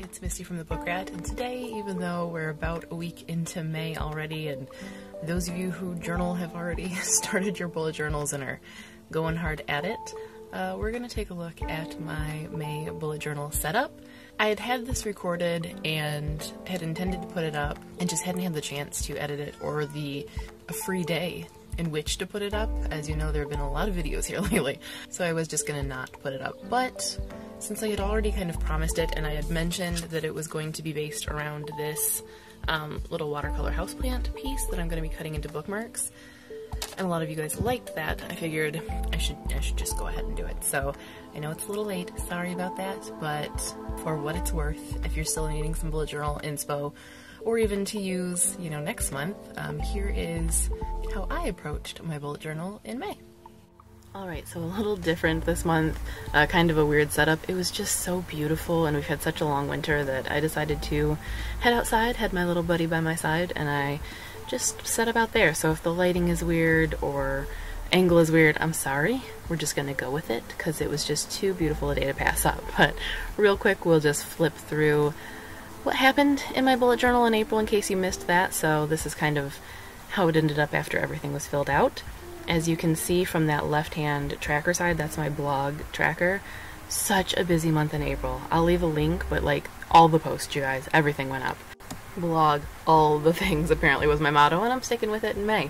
it's Misty from the Book Rat, and today, even though we're about a week into May already, and those of you who journal have already started your bullet journals and are going hard at it, we're going to take a look at my May bullet journal setup. I had this recorded and had intended to put it up and just hadn't had the chance to edit it or a free day in which to put it up. As you know, there have been a lot of videos here lately, so I was just gonna not put it up. But since I had already kind of promised it and I had mentioned that it was going to be based around this little watercolor houseplant piece that I'm gonna be cutting into bookmarks, and a lot of you guys liked that, I figured I should just go ahead and do it. So I know it's a little late, sorry about that, but for what it's worth, if you're still needing some bullet journal inspo, or even to use, you know, next month, here is how I approached my bullet journal in May. Alright, so a little different this month, kind of a weird setup. It was just so beautiful and we've had such a long winter that I decided to head outside, had my little buddy by my side, and I just set up out there. So if the lighting is weird or angle is weird, I'm sorry. We're just gonna go with it because it was just too beautiful a day to pass up. But real quick, we'll just flip through what happened in my bullet journal in April in case you missed that. So this is kind of how it ended up after everything was filled out. As you can see from that left-hand tracker side, that's my blog tracker. Such a busy month in April. I'll leave a link, but like all the posts, you guys, everything went up. Blog, all the things apparently was my motto, and I'm sticking with it in May.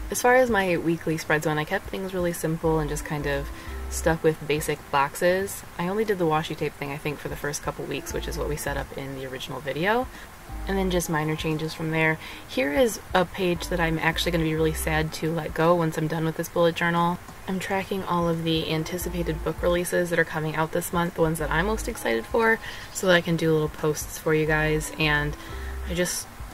As far as my weekly spreads went, I kept things really simple and just kind of stuck with basic boxes. I only did the washi tape thing, I think, for the first couple weeks, which is what we set up in the original video. And then just minor changes from there. Here is a page that I'm actually going to be really sad to let go once I'm done with this bullet journal. I'm tracking all of the anticipated book releases that are coming out this month, the ones that I'm most excited for, so that I can do little posts for you guys. And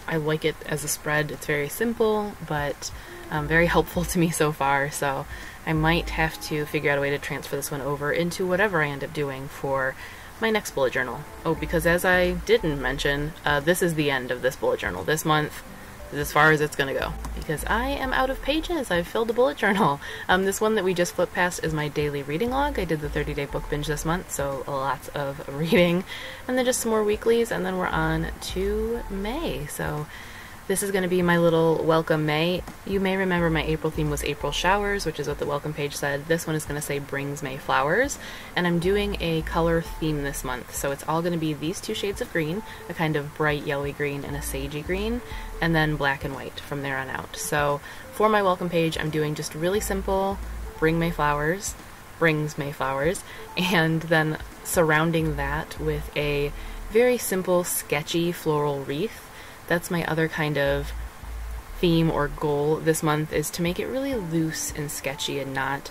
I like it as a spread. It's very simple, but very helpful to me so far, so I might have to figure out a way to transfer this one over into whatever I end up doing for my next bullet journal. Oh, because as I didn't mention, this is the end of this bullet journal. This month is as far as it's gonna go, because I am out of pages. I've filled a bullet journal. This one that we just flipped past is my daily reading log. I did the 30-day book binge this month, so lots of reading, and then just some more weeklies, and then we're on to May. So this is going to be my little welcome May. You may remember my April theme was April showers, which is what the welcome page said. This one is going to say brings May flowers, and I'm doing a color theme this month. So it's all going to be these two shades of green, a kind of bright yellowy green and a sagey green, and then black and white from there on out. So for my welcome page, I'm doing just really simple, bring May flowers, brings May flowers, and then surrounding that with a very simple, sketchy floral wreath. That's my other kind of theme or goal this month, is to make it really loose and sketchy and not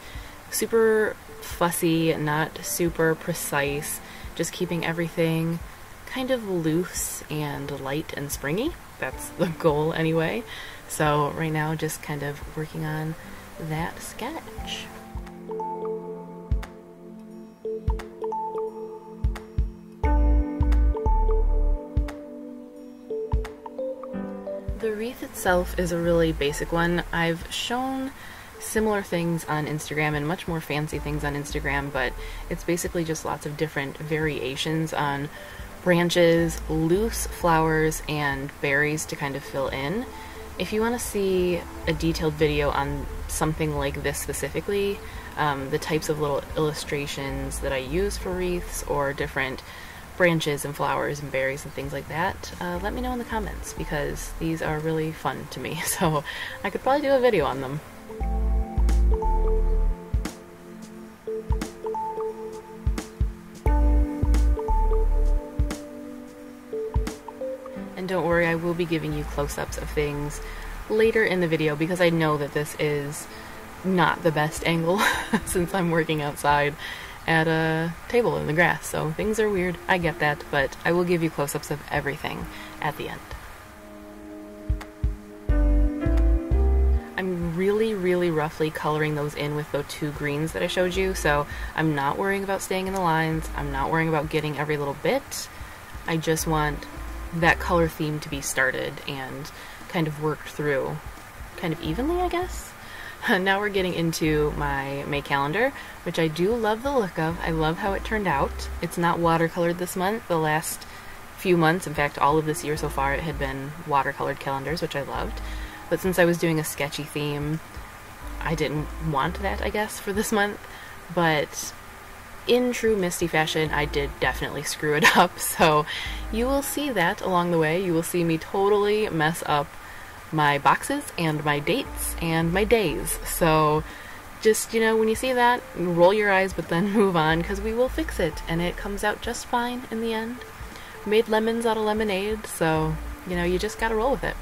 super fussy, not super precise, just keeping everything kind of loose and light and springy. That's the goal anyway. So right now just kind of working on that sketch. The wreath itself is a really basic one. I've shown similar things on Instagram and much more fancy things on Instagram, but it's basically just lots of different variations on branches, loose flowers, and berries to kind of fill in. If you want to see a detailed video on something like this specifically, the types of little illustrations that I use for wreaths or different branches and flowers and berries and things like that, let me know in the comments, because these are really fun to me, so I could probably do a video on them. And don't worry, I will be giving you close-ups of things later in the video, because I know that this is not the best angle since I'm working outside at a table in the grass, so things are weird, I get that, but I will give you close-ups of everything at the end. I'm really roughly coloring those in with those two greens that I showed you, so I'm not worrying about staying in the lines, I'm not worrying about getting every little bit. I just want that color theme to be started and kind of worked through kind of evenly, I guess. Now we're getting into my May calendar, which I do love the look of. I love how it turned out. It's not watercolored this month. The last few months, in fact all of this year so far, it had been watercolored calendars, which I loved. But since I was doing a sketchy theme, I didn't want that, I guess, for this month. But in true Misty fashion, I did definitely screw it up, so you will see that along the way. You will see me totally mess up my boxes and my dates and my days. So just, you know, when you see that, roll your eyes, but then move on, because we will fix it, and it comes out just fine in the end. Made lemons out of lemonade, so, you know, you just gotta roll with it.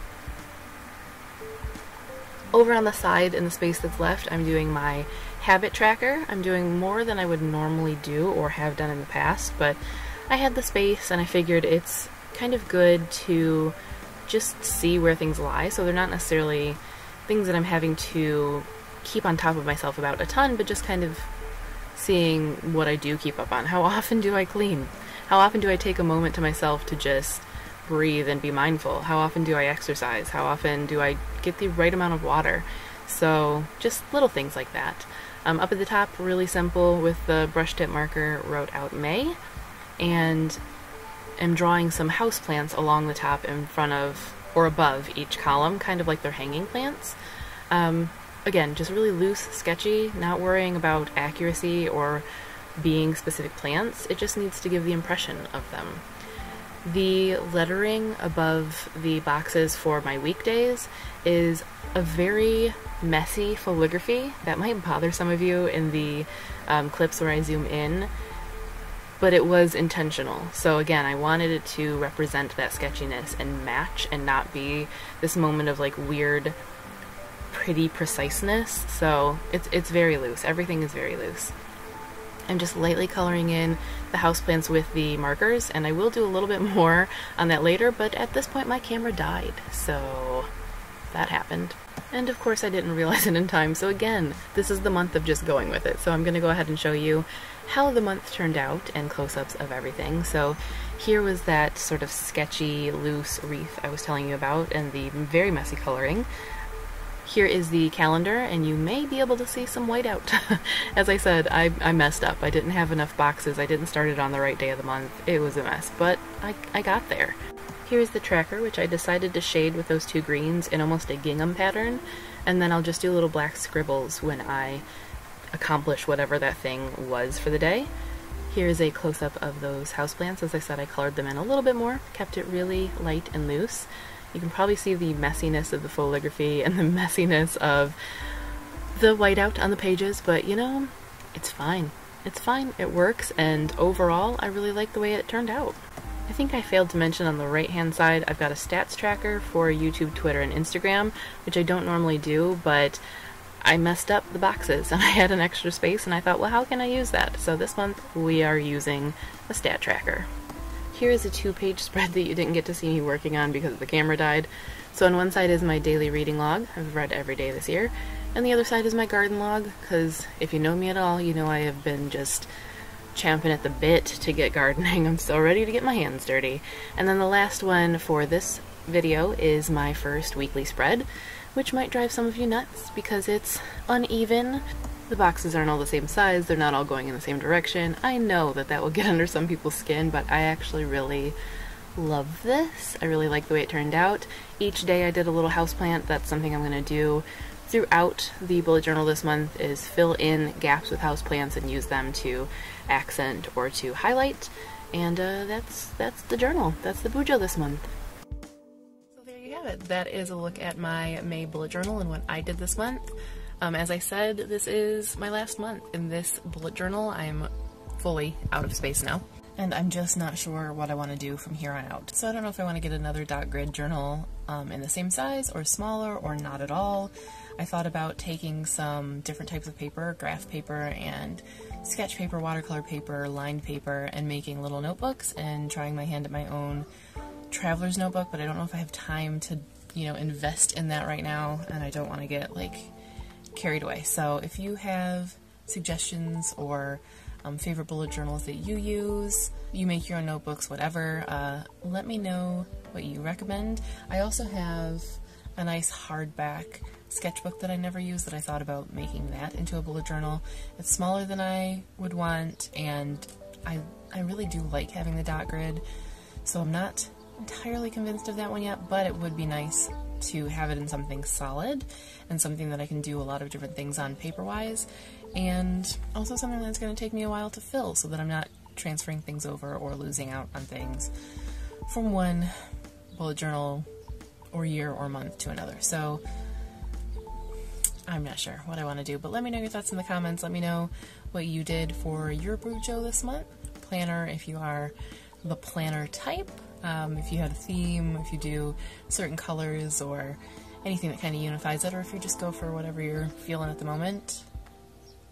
Over on the side, in the space that's left, I'm doing my habit tracker. I'm doing more than I would normally do or have done in the past, but I had the space and I figured it's kind of good to just see where things lie, so they're not necessarily things that I'm having to keep on top of myself about a ton, but just kind of seeing what I do keep up on. How often do I clean? How often do I take a moment to myself to just breathe and be mindful? How often do I exercise? How often do I get the right amount of water? So just little things like that. Up at the top, really simple, with the brush tip marker, wrote out May, and am drawing some house plants along the top in front of or above each column, kind of like they're hanging plants. Again, just really loose, sketchy, not worrying about accuracy or being specific plants. It just needs to give the impression of them. The lettering above the boxes for my weekdays is a very messy foligraphy. That might bother some of you in the clips where I zoom in, but it was intentional. So again, I wanted it to represent that sketchiness and match and not be this moment of like weird, pretty preciseness. So it's very loose. Everything is very loose. I'm just lightly coloring in the houseplants with the markers, and I will do a little bit more on that later, but at this point my camera died, so that happened. And of course I didn't realize it in time, so again, this is the month of just going with it. So I'm going to go ahead and show you how the month turned out and close-ups of everything. So here was that sort of sketchy, loose wreath I was telling you about, and the very messy coloring. Here is the calendar, and you may be able to see some whiteout. As I said, I messed up. I didn't have enough boxes. I didn't start it on the right day of the month. It was a mess, but I got there. Here's the tracker, which I decided to shade with those two greens in almost a gingham pattern, and then I'll just do little black scribbles when I accomplish whatever that thing was for the day. Here's a close-up of those houseplants. As I said, I colored them in a little bit more, kept it really light and loose. You can probably see the messiness of the foligraphy and the messiness of the whiteout on the pages, but you know, it's fine. It's fine, it works, and overall, I really like the way it turned out. I think I failed to mention on the right-hand side, I've got a stats tracker for YouTube, Twitter, and Instagram, which I don't normally do, but I messed up the boxes and I had an extra space, and I thought, well, how can I use that? So this month, we are using a stat tracker. Here is a 2-page spread that you didn't get to see me working on because the camera died. So on one side is my daily reading log. I've read every day this year. And the other side is my garden log, because if you know me at all, you know I have been just champing at the bit to get gardening. I'm so ready to get my hands dirty. And then the last one for this video is my first weekly spread, which might drive some of you nuts because it's uneven. The boxes aren't all the same size, they're not all going in the same direction. I know that that will get under some people's skin, but I actually really love this. I really like the way it turned out. Each day I did a little houseplant. That's something I'm going to do throughout the bullet journal this month, is fill in gaps with houseplants and use them to accent or to highlight. And that's the journal. That's the bujo this month. So there you have it. That is a look at my May bullet journal and what I did this month. As I said, this is my last month in this bullet journal. I'm fully out of space now, and I'm just not sure what I want to do from here on out. So I don't know if I want to get another dot grid journal in the same size or smaller or not at all. I thought about taking some different types of paper, graph paper and sketch paper, watercolor paper, lined paper, and making little notebooks and trying my hand at my own traveler's notebook, but I don't know if I have time to, you know, invest in that right now, and I don't want to get like carried away. So if you have suggestions or favorite bullet journals that you use, you make your own notebooks, whatever, let me know what you recommend. I also have a nice hardback sketchbook that I never use that I thought about making that into a bullet journal. It's smaller than I would want, and I really do like having the dot grid, So I'm not entirely convinced of that one yet, but it would be nice to have it in something solid and something that I can do a lot of different things on paper-wise, and also something that's going to take me a while to fill so that I'm not transferring things over or losing out on things from one bullet journal or year or month to another. So I'm not sure what I want to do, but let me know your thoughts in the comments. Let me know what you did for your bujo this month. Planner, if you are the planner type, if you had a theme, if you do certain colors or anything that kind of unifies it, or if you just go for whatever you're feeling at the moment,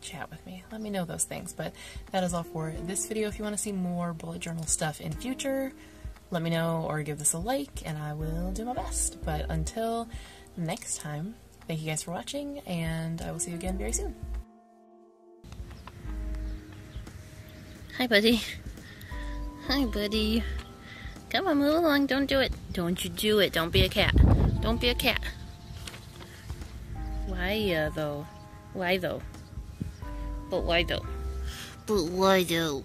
chat with me. Let me know those things. But that is all for this video. If you want to see more bullet journal stuff in future, let me know or give this a like and I will do my best. But until next time, thank you guys for watching, and I will see you again very soon. Hi, buddy. Hi, buddy. Come on, move along. Don't do it. Don't you do it. Don't be a cat. Don't be a cat. Why, though? Why, though? But why, though? But why, though?